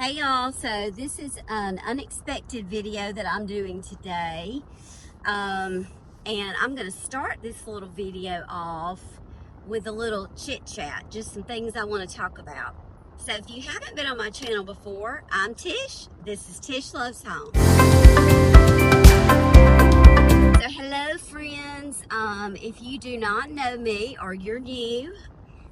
Hey y'all, so this is an unexpected video that I'm doing today. And I'm going to start this little video off with a little chit chat, just some things I want to talk about. So if you haven't been on my channel before, I'm Tish. This is Tish Loves Home. So hello friends, if you do not know me or you're new,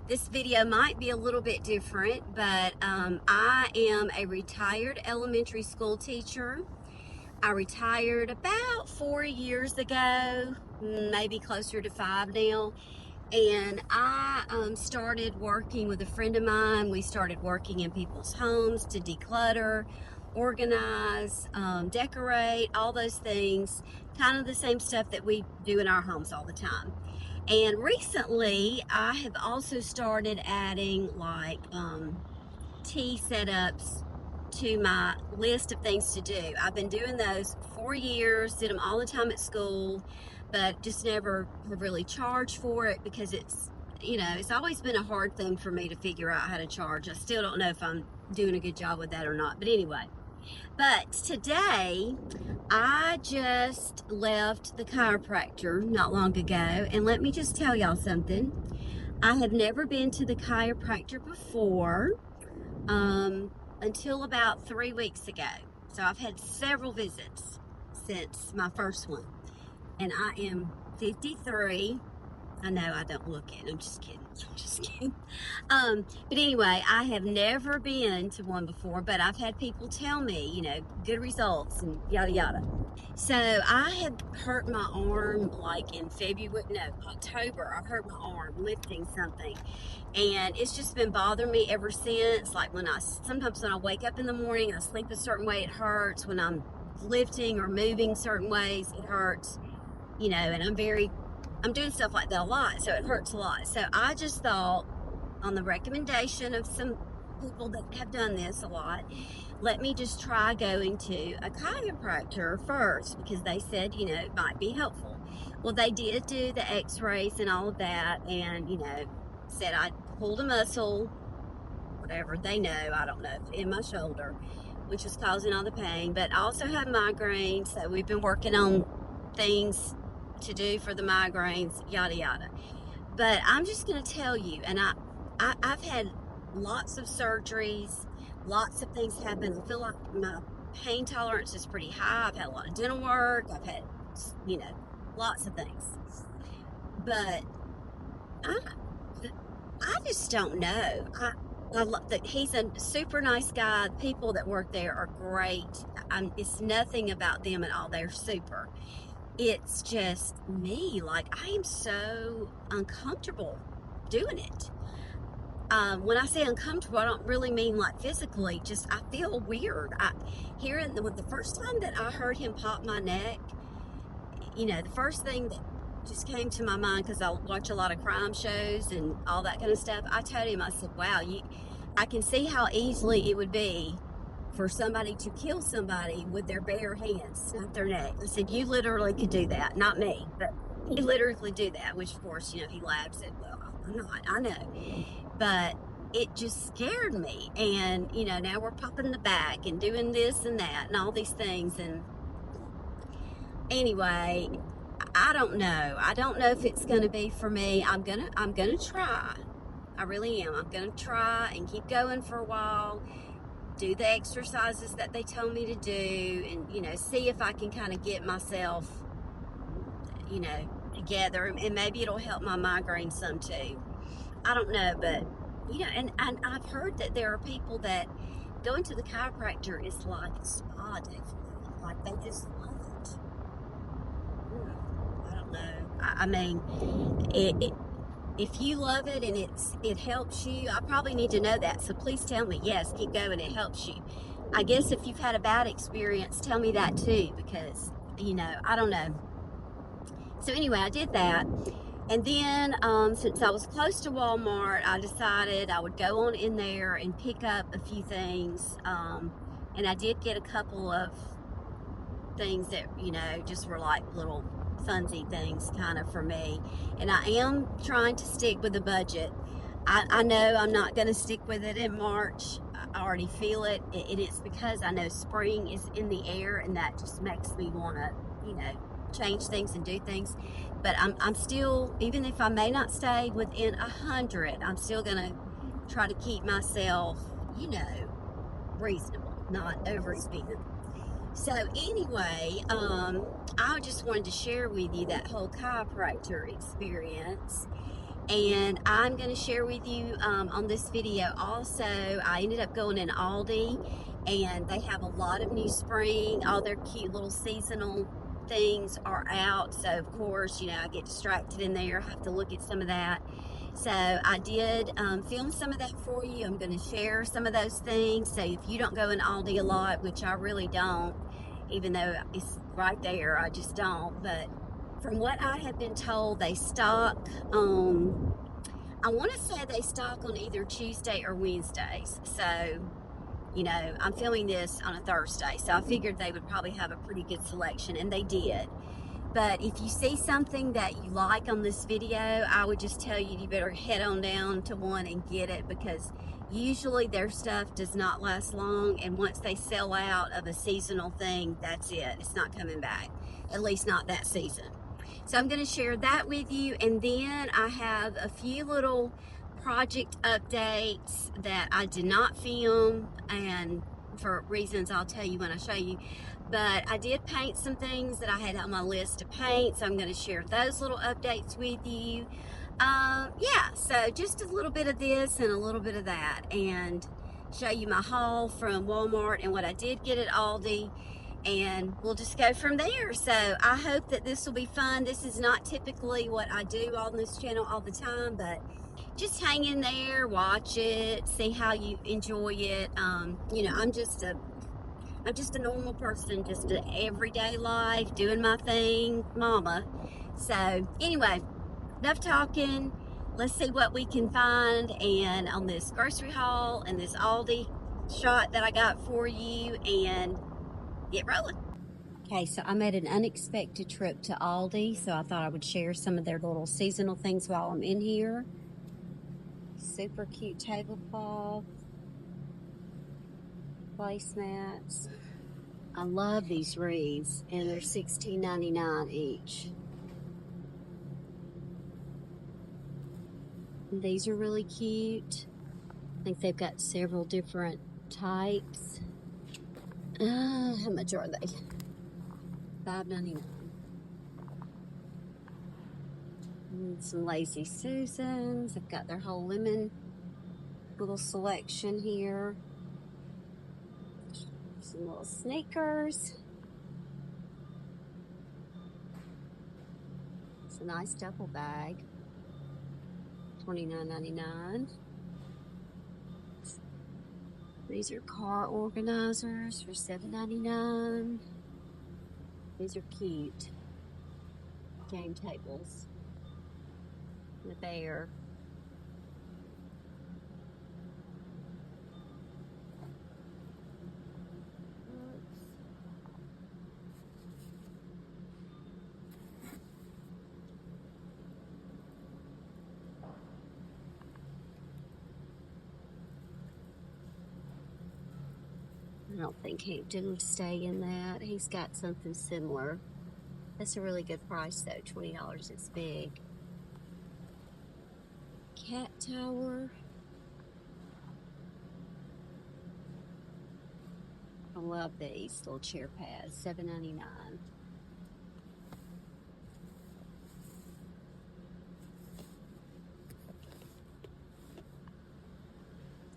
this video might be a little bit different, but I am a retired elementary school teacher. I retired about 4 years ago, maybe closer to 5 now. And I started working with a friend of mine. We started working in people's homes to declutter, organize, decorate, all those things. Kind of the same stuff that we do in our homes all the time. And recently, I have also started adding like tea setups to my list of things to do. I've been doing those 4 years, did them all the time at school, but just never have really charged for it because it's always been a hard thing for me to figure out how to charge. I still don't know if I'm doing a good job with that or not, but anyway. But today, I just left the chiropractor not long ago, and let me just tell y'all something. I have never been to the chiropractor before until about 3 weeks ago. So I've had several visits since my first one, and I am 53. I know I don't look it. I'm just kidding. I'm just kidding. But anyway, I have never been to one before, but I've had people tell me, good results and yada yada. So I had hurt my arm like in October. I hurt my arm lifting something, and it's just been bothering me ever since. Like sometimes when I wake up in the morning, I sleep a certain way, it hurts. When I'm lifting or moving certain ways, it hurts. And I'm doing stuff like that a lot, so it hurts a lot. So I just thought, on the recommendation of some people that have done this a lot, let me just try going to a chiropractor first, because they said, it might be helpful. Well, they did do the x-rays and all of that, and, said I pulled a muscle, whatever they know, I don't know, in my shoulder, which was causing all the pain. But I also have migraines, so we've been working on things to do for the migraines, yada yada. But I'm just going to tell you, and I've had lots of surgeries, lots of things happen. I feel like my pain tolerance is pretty high. I've had a lot of dental work. I've had, lots of things. But I just don't know. I love that he's a super nice guy. The people that work there are great. It's nothing about them at all. They're super. It's just me. Like, I am so uncomfortable doing it. When I say uncomfortable, I don't really mean like physically. Just I feel weird. The first time that I heard him pop my neck, the first thing that just came to my mind, because I watch a lot of crime shows and all that kind of stuff, I told him, I said, wow, I can see how easily it would be for somebody to kill somebody with their bare hands, snap their neck. I said, you literally could do that. Not me, but he literally could do that, which of course, he laughed, said, well, I'm not, I know. But it just scared me. And, now we're popping the back and doing this and that and all these things. And anyway, I don't know. I don't know if it's going to be for me. I'm going to try. I really am. I'm going to try and keep going for a while. Do the exercises that they told me to do, and see if I can kind of get myself together, and maybe it'll help my migraine some too. I don't know, but and I've heard that there are people that going to the chiropractor is like a spa day for them. Like, they just love it. I don't know. I mean, if you love it and it helps you, I probably need to know that. So please tell me, yes, keep going, it helps you. I guess if you've had a bad experience, tell me that too, because, I don't know. So anyway, I did that. And then since I was close to Walmart, I decided I would go on in there and pick up a few things. And I did get a couple of things that, just were like little funsy things kind of for me. And I am trying to stick with the budget. I know I'm not going to stick with it in March. I already feel it, and it's because I know spring is in the air, and that just makes me want to, you know, change things and do things. But I'm still, even if I may not stay within 100, I'm still gonna try to keep myself, you know, reasonable, not overspend. So anyway, I just wanted to share with you that whole chiropractor experience, and I'm going to share with you on this video also. I ended up going in Aldi, and they have a lot of new spring, all their cute little seasonal things are out. So of course, you know, I get distracted in there, I have to look at some of that. So I did film some of that for you. I'm going to share some of those things. So if you don't go in Aldi a lot, which I really don't, even though it's right there, I just don't. But from what I have been told, they stock on, I want to say they stock on either Tuesday or Wednesdays. So, you know, I'm filming this on a Thursday, so I figured they would probably have a pretty good selection, and they did. But if you see something that you like on this video, I would just tell you, you better head on down to one and get it, because usually their stuff does not last long, and once they sell out of a seasonal thing, that's it. It's not coming back, at least not that season. So I'm going to share that with you, and then I have a few little project updates that I did not film, and for reasons I'll tell you when I show you. But I did paint some things that I had on my list to paint, so I'm going to share those little updates with you. Yeah, so just a little bit of this and a little bit of that, and show you my haul from Walmart and what I did get at Aldi, and we'll just go from there. So I hope that this will be fun. This is not typically what I do on this channel all the time, but just hang in there, watch it, see how you enjoy it. You know, I'm just a normal person, just an everyday life, doing my thing, mama. So anyway, enough talking. Let's see what we can find, and on this grocery haul and this Aldi shot that I got for you, and get rolling. Okay, so I made an unexpected trip to Aldi, so I thought I would share some of their little seasonal things while I'm in here. Super cute tablecloth, placemats. I love these wreaths, and they're $16.99 each. And these are really cute. I think they've got several different types. How much are they? $5.99. And some Lazy Susans. They've got their whole lemon little selection here. Some little sneakers. It's a nice duffel bag. $29.99. These are car organizers for $7.99. These are cute. Game tables. The bear. I don't think Hampton would stay in that. He's got something similar. That's a really good price though, $20. It's big. Cat tower. I love these little chair pads, $7.99.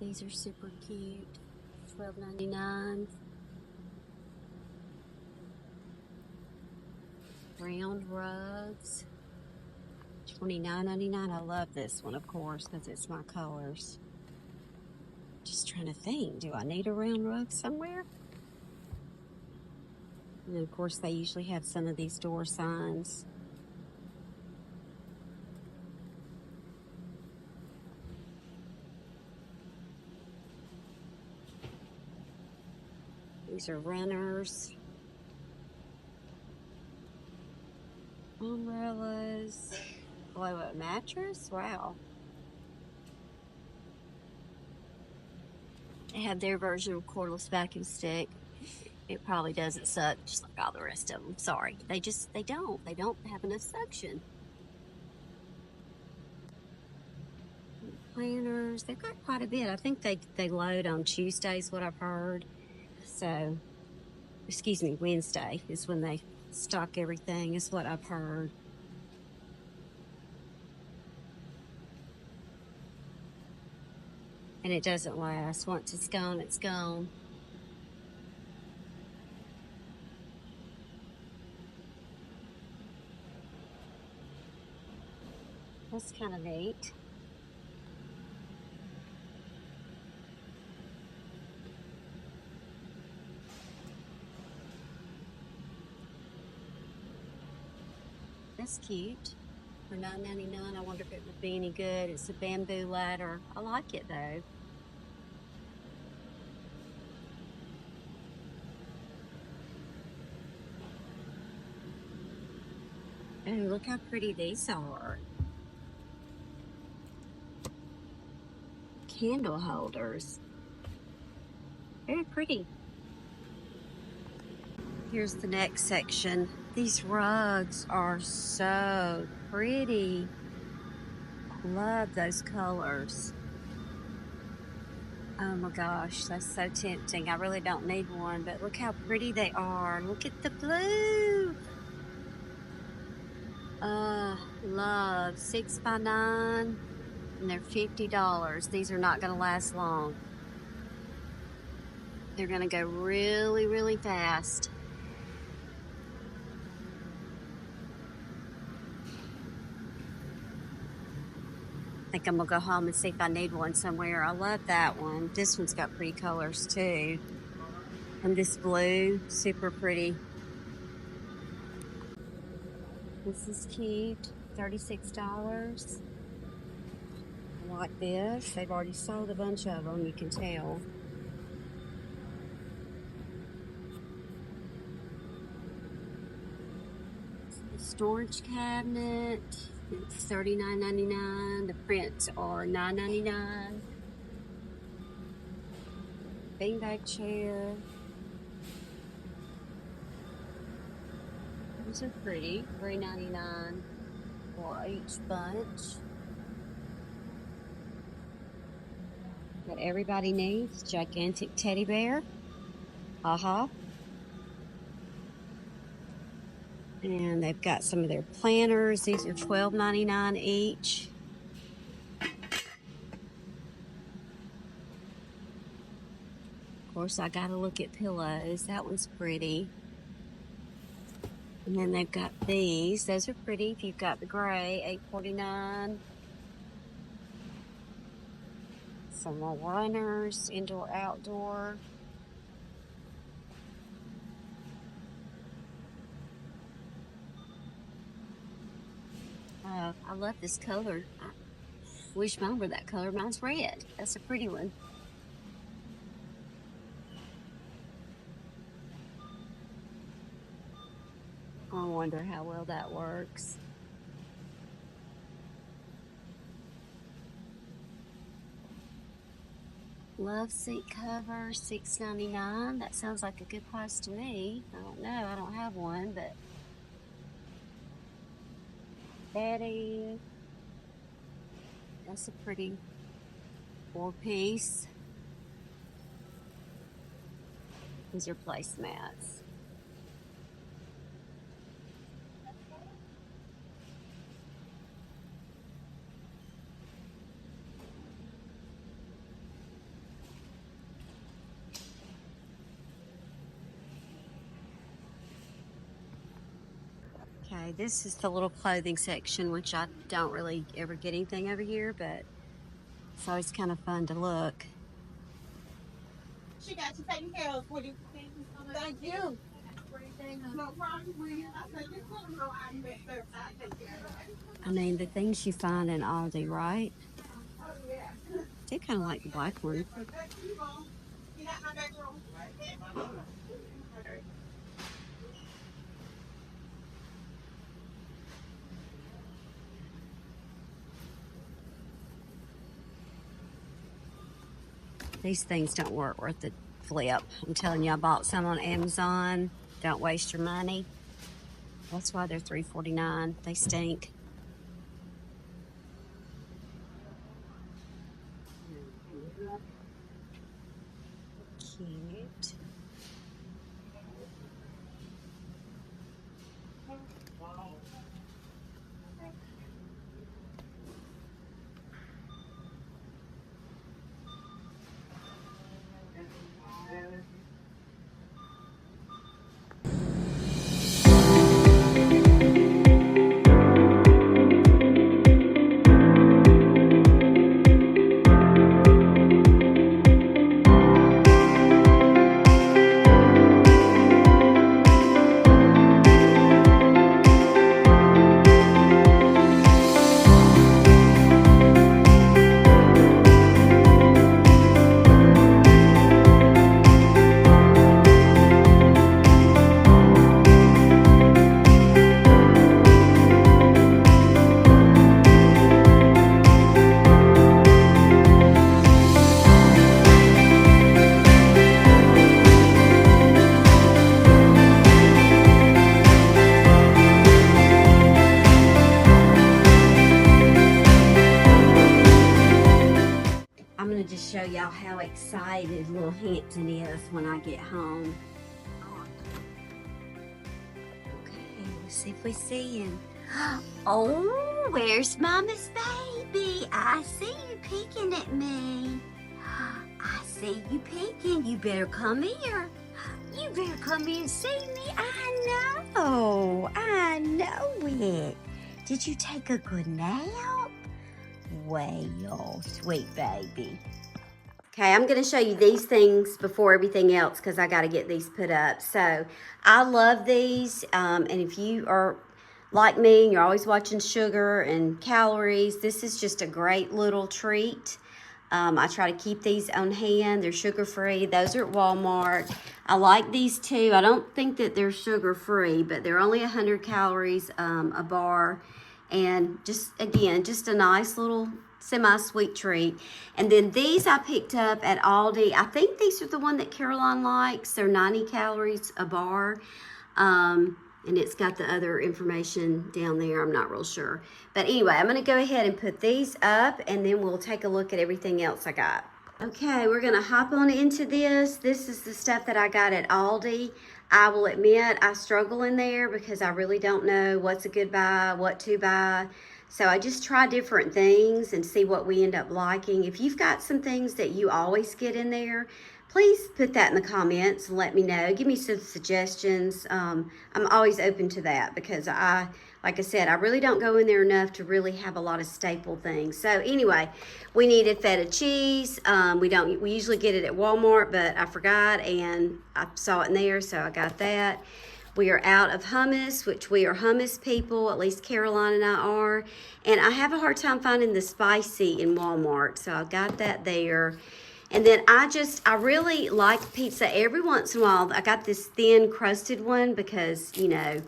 These are super cute. $12.99. Round rugs. $29.99. I love this one, of course, because it's my colors. Just trying to think, do I need a round rug somewhere? And of course, they usually have some of these door signs. These are runners. Umbrellas. Blow-up mattress? Wow. They have their version of cordless vacuum stick. It probably doesn't suck just like all the rest of them. Sorry. They don't have enough suction. Planners, they've got quite a bit. I think they load on Tuesdays, what I've heard. So, excuse me, Wednesday is when they stock everything, is what I've heard. And it doesn't last. Once it's gone, it's gone. That's kind of neat. That's cute. For $9.99, I wonder if it would be any good. It's a bamboo ladder. I like it though. And look how pretty these are. Candle holders. Very pretty. Here's the next section. These rugs are so pretty. Love those colors. Oh my gosh, that's so tempting. I really don't need one, but look how pretty they are. Look at the blue. Love 6x9, and they're $50. These are not gonna last long. They're gonna go really, really fast. I think I'm gonna go home and see if I need one somewhere. I love that one. This one's got pretty colors too. And this blue, super pretty. This is cute, $36. I like this. They've already sold a bunch of them, you can tell. The storage cabinet, it's $39.99. The prints are $9.99. Beanbag chair. These are pretty, $3.99 for each bunch. What everybody needs, gigantic teddy bear. And they've got some of their planners. These are $12.99 each. Of course, I gotta look at pillows. That one's pretty. And then they've got these. Those are pretty. If you've got the gray, $8.49. Some more runners, indoor, outdoor. I love this color. I wish mine were that color. Mine's red. That's a pretty one. I wonder how well that works. Love seat cover, $6.99. That sounds like a good price to me. I don't know. I don't have one, but Betty. That's a pretty 4-piece. These are placemats. Okay, this is the little clothing section, which I don't really ever get anything over here, but it's always kind of fun to look. She got you taken care of for you. Thank you. No problem. I mean, the things you find in Aldi, right? I do kind of like the black one. These things don't work worth the flip. I'm telling you, I bought some on Amazon. Don't waste your money. That's why they're $3.49. They stink. Cute. I'm going to just show y'all how excited little Hampton is when I get home. Okay, let's see if we see him. Oh, where's Mama's baby? I see you peeking at me. I see you peeking. You better come here. You better come here and see me. I know it. Did you take a good nap? Well, sweet baby. Okay, I'm going to show you these things before everything else because I got to get these put up. So, I love these, and if you are like me and you're always watching sugar and calories, this is just a great little treat. I try to keep these on hand. They're sugar-free. Those are at Walmart. I like these too. I don't think that they're sugar-free, but they're only 100 calories a bar. And just, again, just a nice little semi-sweet treat. And then these I picked up at Aldi. I think these are the one that Caroline likes. They're 90 calories a bar. And it's got the other information down there. I'm not real sure. But anyway, I'm going to go ahead and put these up, and then we'll take a look at everything else I got. Okay, we're going to hop on into this. This is the stuff that I got at Aldi. I will admit I struggle in there because I really don't know what's a good buy, what to buy. So I just try different things and see what we end up liking. If you've got some things that you always get in there, please put that in the comments and let me know. Give me some suggestions. I'm always open to that because like I said, I really don't go in there enough to really have a lot of staple things. So anyway, we needed feta cheese. We usually get it at Walmart, but I forgot and I saw it in there, so I got that. We are out of hummus, which we are hummus people, at least Caroline and I are. And I have a hard time finding the spicy in Walmart, so I got that there. And then I really like pizza every once in a while. I got this thin crusted one because, you know,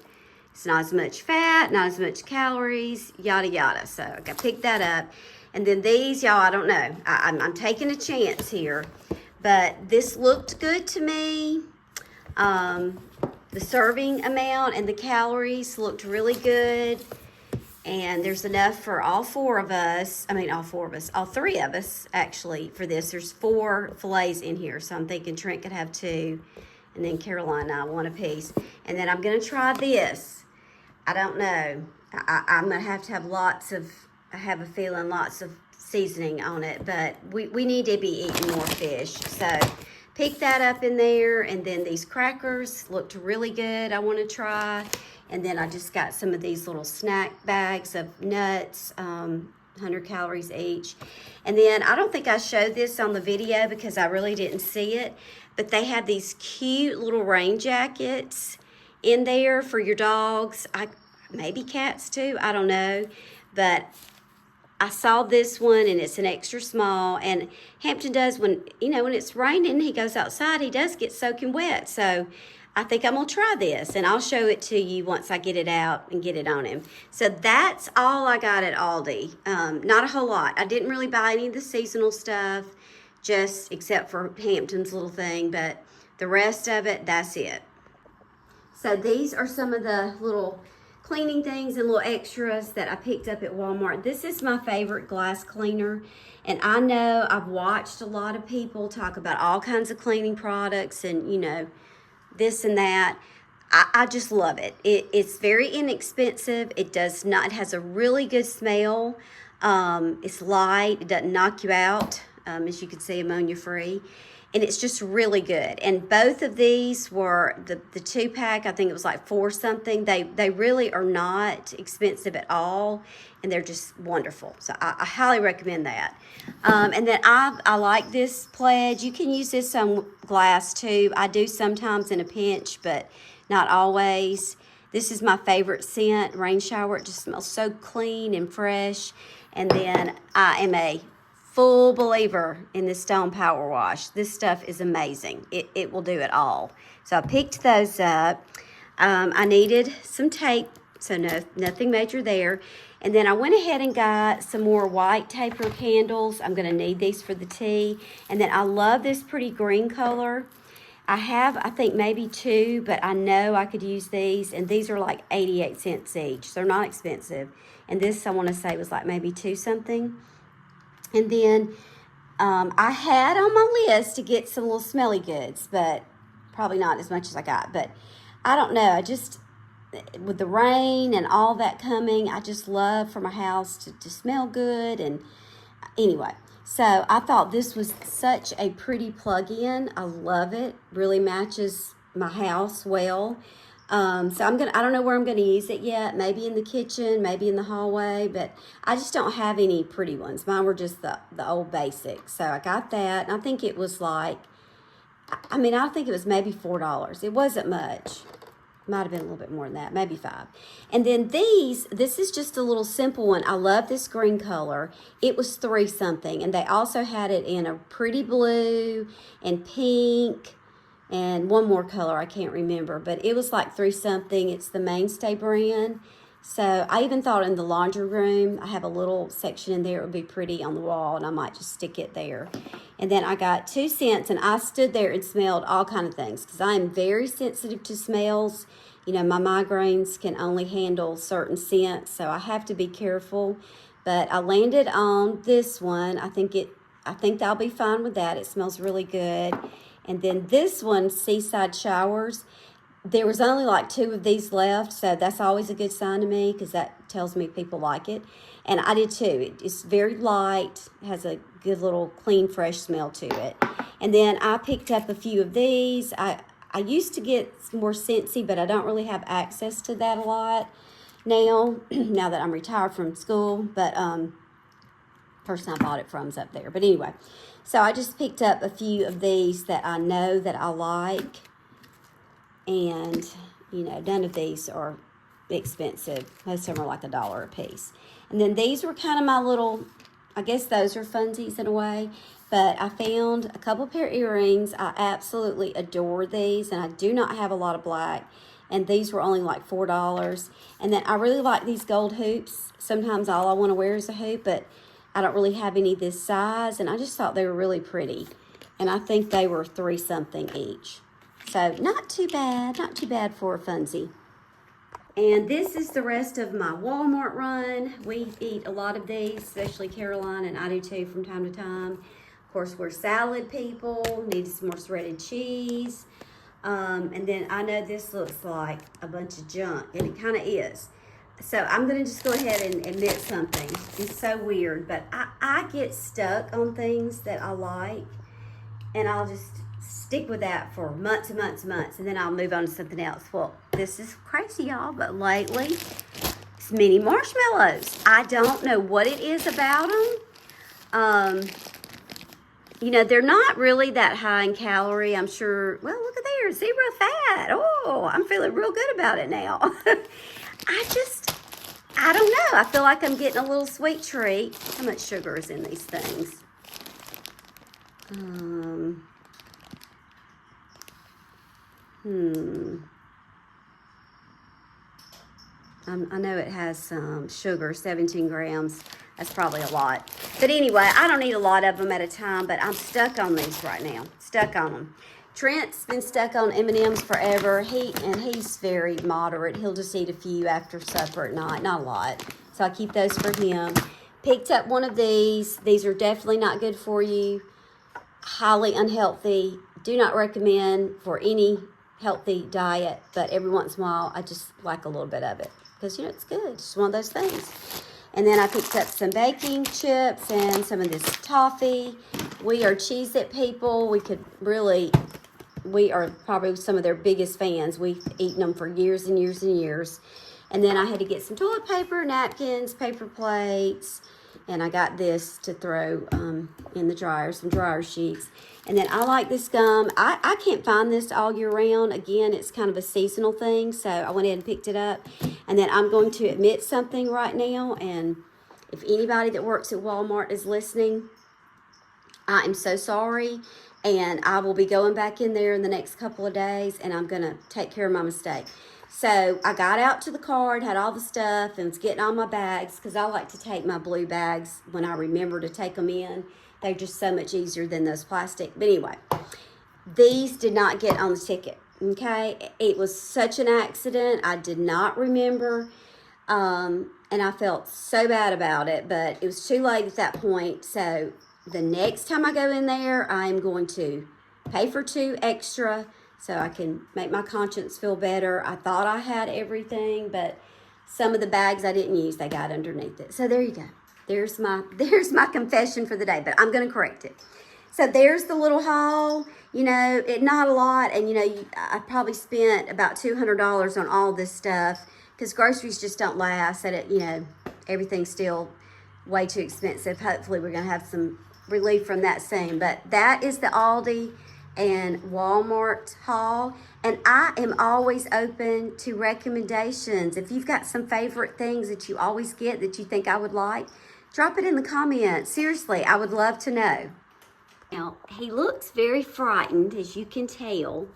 it's not as much fat, not as much calories, yada, yada. So I picked that up. And then these, y'all, I don't know. I'm taking a chance here. But this looked good to me. The serving amount and the calories looked really good. And there's enough for all three of us, actually, for this. There's 4 fillets in here, so I'm thinking Trent could have 2, and then Caroline and I 1 apiece. And then I'm going to try this. I don't know. I'm going to have I have a feeling lots of seasoning on it, but we need to be eating more fish. So pick that up in there, and then these crackers looked really good. I want to try. And then I just got some of these little snack bags of nuts, 100 calories each. And then I don't think I showed this on the video because I really didn't see it, but they have these cute little rain jackets in there for your dogs. Maybe cats too, I don't know. But I saw this one, and it's an extra small. And Hampton does, when it's raining, he goes outside, he does get soaking wet. So I think I'm going to try this, and I'll show it to you once I get it out and get it on him. So that's all I got at Aldi. Not a whole lot. I didn't really buy any of the seasonal stuff, just except for Hampton's little thing, but the rest of it, that's it. So these are some of the little cleaning things and little extras that I picked up at Walmart. This is my favorite glass cleaner. And I know I've watched a lot of people talk about all kinds of cleaning products and, you know, this and that. I just love it. It's very inexpensive. It has a really good smell. It's light. It doesn't knock you out. As you can see, ammonia free. And it's just really good. And both of these were the 2-pack. I think it was like $4 something. They really are not expensive at all, and they're just wonderful. So I highly recommend that. And then I like this pledge. You can use this on glass too. I do sometimes in a pinch, but not always. This is my favorite scent, Rain Shower. It just smells so clean and fresh. And then I am a full believer in this Stone Power Wash. This stuff is amazing. It will do it all. So I picked those up. I needed some tape, so nothing major there. And then I went ahead and got some more white taper candles. I'm going to need these for the tea. And then I love this pretty green color. I have, I think, maybe 2, but I know I could use these. And these are like 88 cents each. So they're not expensive. And this, I want to say, was like maybe 2 something. And then I had on my list to get some little smelly goods, but probably not as much as I got. But I don't know. I just, with the rain and all that coming, I just love for my house to smell good. And anyway, so I thought this was such a pretty plug-in. I love it. Really matches my house well. So I don't know where I'm gonna use it yet. Maybe in the kitchen, maybe in the hallway, but I just don't have any pretty ones. Mine were just the old basics. So I got that, and I think it was like, I think it was maybe $4. It wasn't much. Might have been a little bit more than that, maybe 5. And then this is just a little simple one. I love this green color. It was 3 something, and they also had it in a pretty blue and pink and one more color I can't remember, but it was like 3 something. It's the Mainstay brand. So I even thought in the laundry room, I have a little section in there. It would be pretty on the wall, and I might just stick it there. And then I got 2 cents, and I stood there and smelled all kind of things because I am very sensitive to smells. You know, my migraines can only handle certain scents, so I have to be careful. But I landed on this one. I think I'll be fine with that. It smells really good. And then this one, Seaside Showers, there was only like 2 of these left, so that's always a good sign to me because that tells me people like it. And I did too. It's very light, has a good little clean, fresh smell to it. And then I picked up a few of these. I used to get more Scentsy, but I don't really have access to that a lot now, now that I'm retired from school. But person I bought it from is up there. But anyway, so I just picked up a few of these that I know that I like. And, you know, none of these are expensive. Most of them are like $1 a piece. And then these were kind of my little, I guess those are funsies in a way. But I found a couple pair of earrings. I absolutely adore these. And I do not have a lot of black. And these were only like $4. And then I really like these gold hoops. Sometimes all I want to wear is a hoop, but I don't really have any this size. And I just thought they were really pretty. And I think they were 3 something each. So not too bad for a funsie. And this is the rest of my Walmart run. We eat a lot of these, especially Caroline, and I do too from time to time. Of course, we're salad people, need some more shredded cheese. And then I know this looks like a bunch of junk, and it kind of is. So I'm going to just go ahead and admit something. It's so weird, but I get stuck on things that I like, and I'll just stick with that for months and months and months, and then I'll move on to something else. Well, this is crazy, y'all, but lately, it's mini marshmallows. I don't know what it is about them. You know, they're not really that high in calorie, I'm sure. Well, look at there, 0 fat. Oh, I'm feeling real good about it now. I don't know. I feel like I'm getting a little sweet treat. How much sugar is in these things? I know it has some sugar, 17 grams. That's probably a lot. But anyway, I don't eat a lot of them at a time, but I'm stuck on these right now. Stuck on them. Trent's been stuck on M&Ms forever. He's very moderate. He'll just eat a few after supper at night, not a lot. So I keep those for him. Picked up one of these. These are definitely not good for you. Highly unhealthy. Do not recommend for any healthy diet, but every once in a while I just like a little bit of it because it's good. It's just one of those things. And then I picked up some baking chips and some of this toffee. We are Cheez-It people. We are probably some of their biggest fans. We've eaten them for years and years and years. And then I had to get some toilet paper, napkins, paper plates, and I got this to throw in the dryer, some dryer sheets. And then I like this gum. I can't find this all year round. Again, it's kind of a seasonal thing, so I went ahead and picked it up. And then I'm going to admit something right now, and if anybody that works at Walmart is listening, I am so sorry, and I will be going back in there in the next couple of days, and I'm going to take care of my mistake. So I got out to the car and had all the stuff and was getting all my bags because I like to take my blue bags when I remember to take them in. They're just so much easier than those plastic. But anyway, these did not get on the ticket, okay? It was such an accident. I did not remember, and I felt so bad about it, but it was too late at that point. So the next time I go in there, I'm going to pay for 2 extra so I can make my conscience feel better. I thought I had everything, but some of the bags I didn't use, they got underneath it. So there you go. There's my confession for the day, but I'm going to correct it. So there's the little haul. Not a lot, and I probably spent about $200 on all this stuff because groceries just don't last. Everything's still way too expensive. Hopefully we're going to have some relief from that soon. But that is the Aldi and Walmart haul, and I am always open to recommendations. If you've got some favorite things that you always get that you think I would like, drop it in the comments. Seriously, I would love to know. Now, he looks very frightened, as you can tell.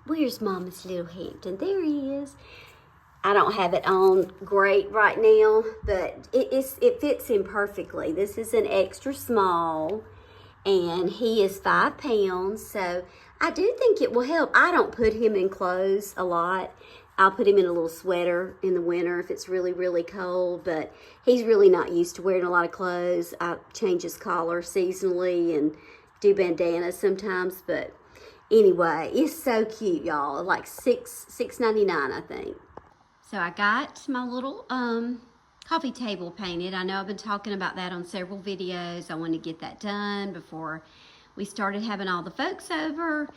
Where's Mama's little Hampton? There he is. I don't have it on great right now, but it fits him perfectly. This is an extra small, and he is 5 pounds, so I do think it will help. I don't put him in clothes a lot. I'll put him in a little sweater in the winter if it's really, really cold, but he's really not used to wearing a lot of clothes. I change his collar seasonally and do bandanas sometimes, but anyway, it's so cute, y'all. Like $6.99, I think. So I got my little coffee table painted. I know I've been talking about that on several videos. I wanted to get that done before we started having all the folks over.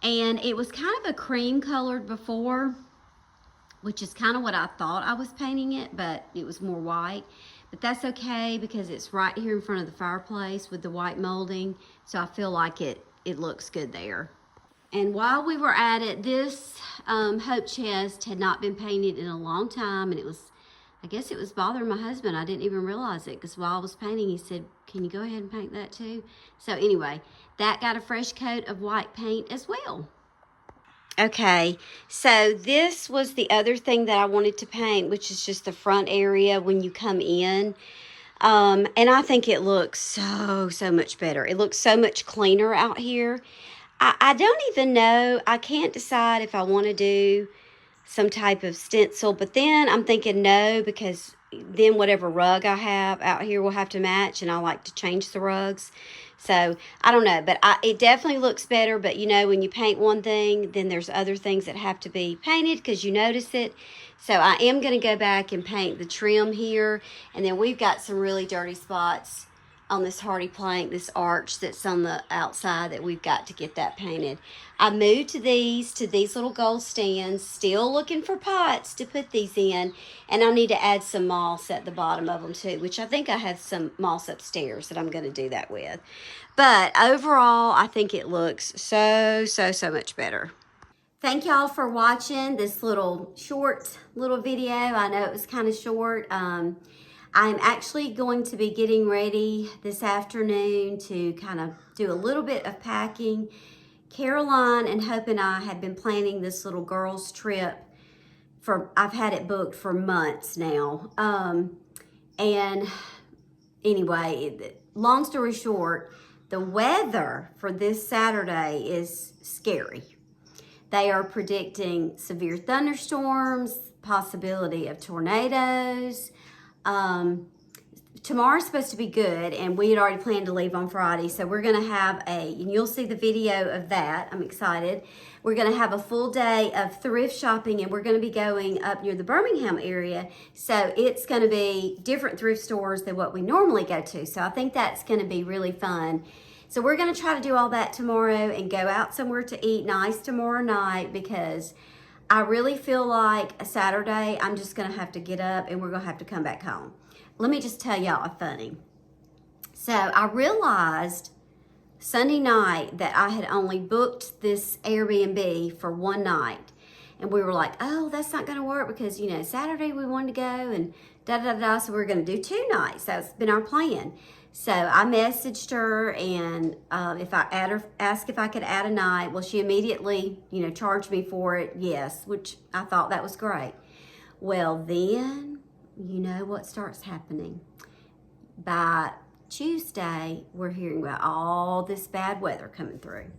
And it was kind of a cream colored before, which is kind of what I thought I was painting it, but it was more white. But that's okay because it's right here in front of the fireplace with the white molding. So I feel like it looks good there. And while we were at it, this hope chest had not been painted in a long time, and I guess it was bothering my husband. I didn't even realize it because while I was painting, he said, "Can you go ahead and paint that too?" So anyway, that got a fresh coat of white paint as well. Okay, so this was the other thing that I wanted to paint, which is just the front area when you come in. And I think it looks so much better. It looks so much cleaner out here. I don't even know. I can't decide if I want to do some type of stencil, but then I'm thinking no, because then whatever rug I have out here will have to match, and I like to change the rugs. So I don't know, but it definitely looks better. But when you paint one thing, then there's other things that have to be painted because you notice it. So I am going to go back and paint the trim here, and then we've got some really dirty spots on this hardy plank, this arch that's on the outside that we've got to get that painted. I moved to these little gold stands, still looking for pots to put these in, and I need to add some moss at the bottom of them too, which I think I have some moss upstairs that I'm going to do that with. But overall, I think it looks so much better. Thank y'all for watching this short little video. I know it was kind of short. I'm actually going to be getting ready this afternoon to kind of do a little bit of packing. Caroline and Hope and I have been planning this little girls trip I've had it booked for months now. And anyway, long story short, the weather for this Saturday is scary. They are predicting severe thunderstorms, possibility of tornadoes. Tomorrow's supposed to be good, and we had already planned to leave on Friday, so we're going to have and you'll see the video of that. I'm excited. We're going to have a full day of thrift shopping, and we're going to be going up near the Birmingham area, so it's going to be different thrift stores than what we normally go to, so I think that's going to be really fun. So we're going to try to do all that tomorrow and go out somewhere to eat nice tomorrow night, because I really feel like a Saturday I'm just going to have to get up and we're going to have to come back home. Let me just tell y'all a funny. So I realized Sunday night that I had only booked this Airbnb for one night. And we were like, oh, that's not going to work because, you know, Saturday we wanted to go and da-da-da-da. So we're going to do 2 nights. That's been our plan. So I messaged her, and asked if I could add a night. Well, she immediately, you know, charged me for it. Yes, which I thought that was great. Well, then, you know what starts happening. By Tuesday, we're hearing about all this bad weather coming through.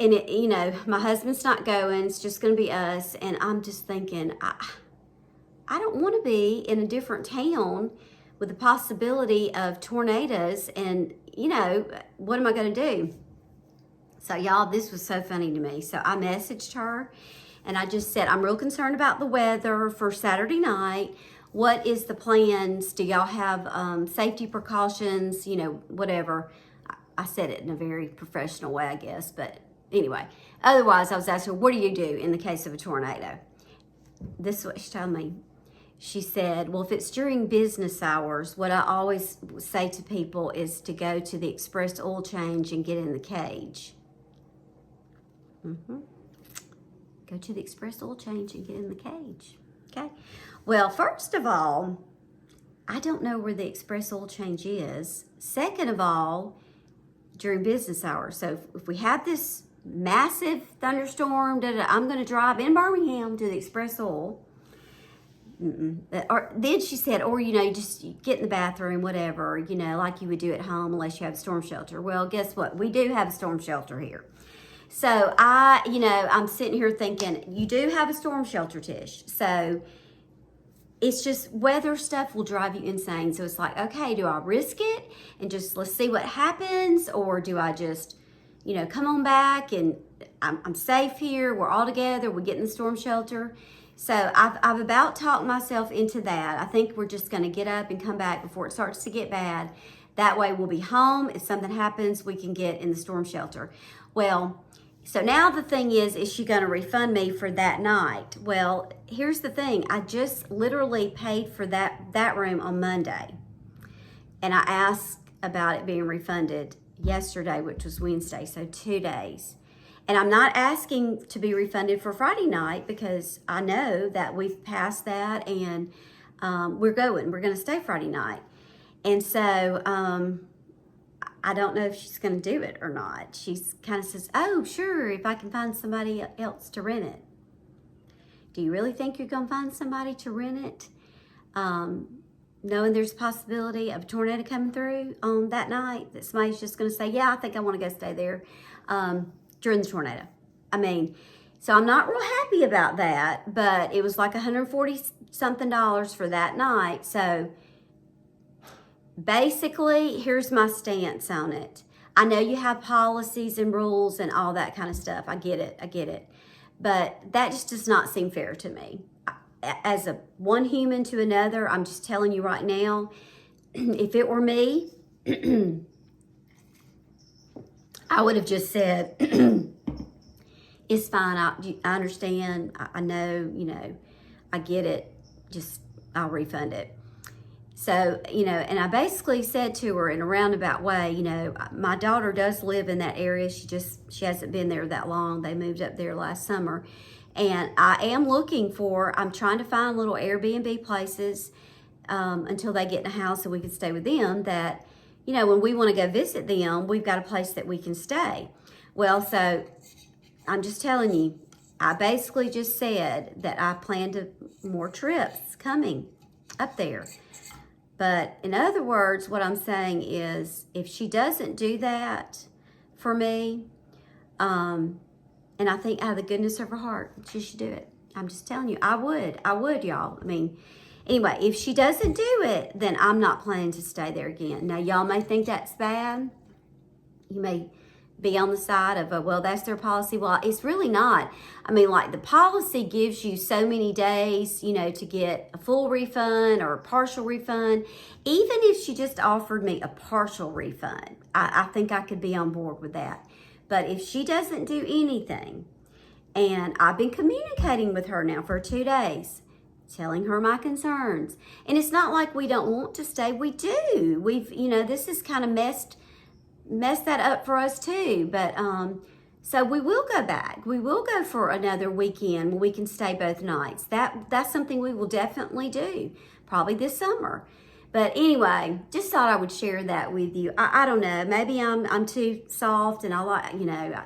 And, you know, my husband's not going. It's just going to be us. And I'm just thinking, I don't want to be in a different town with the possibility of tornadoes. And, you know, what am I going to do? So, y'all, this was so funny to me. So I messaged her. And I just said, I'm real concerned about the weather for Saturday night. What is the plans? Do y'all have safety precautions? You know, whatever. I said it in a very professional way, I guess. But anyway, otherwise, I was asking her, what do you do in the case of a tornado? This is what she told me. She said, well, if it's during business hours, what I always say to people is to go to the express oil change and get in the cage. Go to the express oil change and get in the cage. Okay. Well, first of all, I don't know where the express oil change is. Second of all, during business hours. So if we have this massive thunderstorm, I'm going to drive in Birmingham to the express oil. Or then she said, or, you know, you just get in the bathroom, whatever, you know, like you would do at home unless you have a storm shelter. Well, guess what? We do have a storm shelter here. So I'm sitting here thinking, you do have a storm shelter, Tish. So it's just weather stuff will drive you insane. So it's like, okay, do I risk it and just let's see what happens? Or do I just, you know, come on back and I'm safe here. We're all together. We get in the storm shelter. So I've about talked myself into that. I think we're just going to get up and come back before it starts to get bad. That way we'll be home. If something happens, we can get in the storm shelter. Well, so now the thing is she going to refund me for that night? Well, here's the thing. I just literally paid for that room on Monday. And I asked about it being refunded yesterday, which was Wednesday, so 2 days. And I'm not asking to be refunded for Friday night because I know that we've passed that and we're going to stay Friday night. And so I don't know if she's going to do it or not. She's kind of says, oh, sure, if I can find somebody else to rent it. Do you really think you're going to find somebody to rent it? Knowing there's a possibility of a tornado coming through on that night, that somebody's just going to say, yeah, I think I want to go stay there during the tornado. I mean, so I'm not real happy about that, but it was like $140-something for that night. So basically, here's my stance on it. I know you have policies and rules and all that kind of stuff. I get it. But that just does not seem fair to me. As one human to another, I'm just telling you right now, if it were me, I would have just said, it's fine. I understand. I know, you know, I get it. Just, I'll refund it. So, you know, and I basically said to her in a roundabout way, you know, my daughter does live in that area. She hasn't been there that long. They moved up there last summer. And I am I'm trying to find little Airbnb places until they get in a house so we can stay with them that, you know, when we want to go visit them, we've got a place that we can stay. Well, so I'm just telling you, I basically just said that I plan more trips coming up there. But in other words, what I'm saying is, if she doesn't do that for me, and I think out of the goodness of her heart, she should do it. I'm just telling you, I would, y'all. I mean, anyway, if she doesn't do it, then I'm not planning to stay there again. Now, y'all may think that's bad. You may be on the side of, well, that's their policy. Well, it's really not. I mean, like, the policy gives you so many days, you know, to get a full refund or a partial refund. Even if she just offered me a partial refund, I think I could be on board with that. But if she doesn't do anything, and I've been communicating with her now for 2 days, telling her my concerns. And it's not like we don't want to stay. We do. We've, you know, this has kind of messed that up for us too. But so we will go back. We will go for another weekend where we can stay both nights. That's something we will definitely do, probably this summer. But anyway, just thought I would share that with you. I don't know. Maybe I'm too soft, and I like, you know,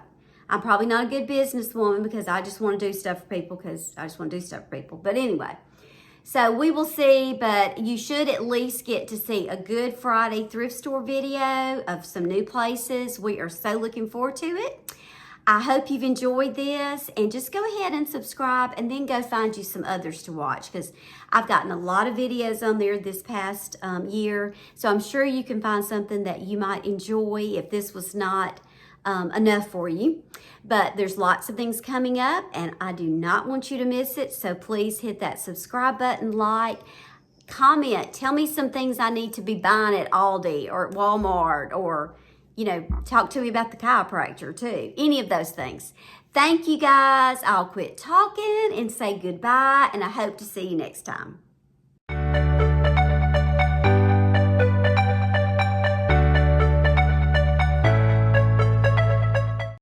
I'm probably not a good businesswoman because I just want to do stuff for people But anyway, so we will see, but you should at least get to see a Good Friday thrift store video of some new places. We are so looking forward to it. I hope you've enjoyed this, and just go ahead and subscribe, and then go find you some others to watch, because I've gotten a lot of videos on there this past year. So I'm sure you can find something that you might enjoy if this was not enough for you. But there's lots of things coming up, and I do not want you to miss it. So please hit that subscribe button, like, comment, tell me some things I need to be buying at Aldi or at Walmart, or, you know, talk to me about the chiropractor too. Any of those things. Thank you guys. I'll quit talking and say goodbye, and I hope to see you next time.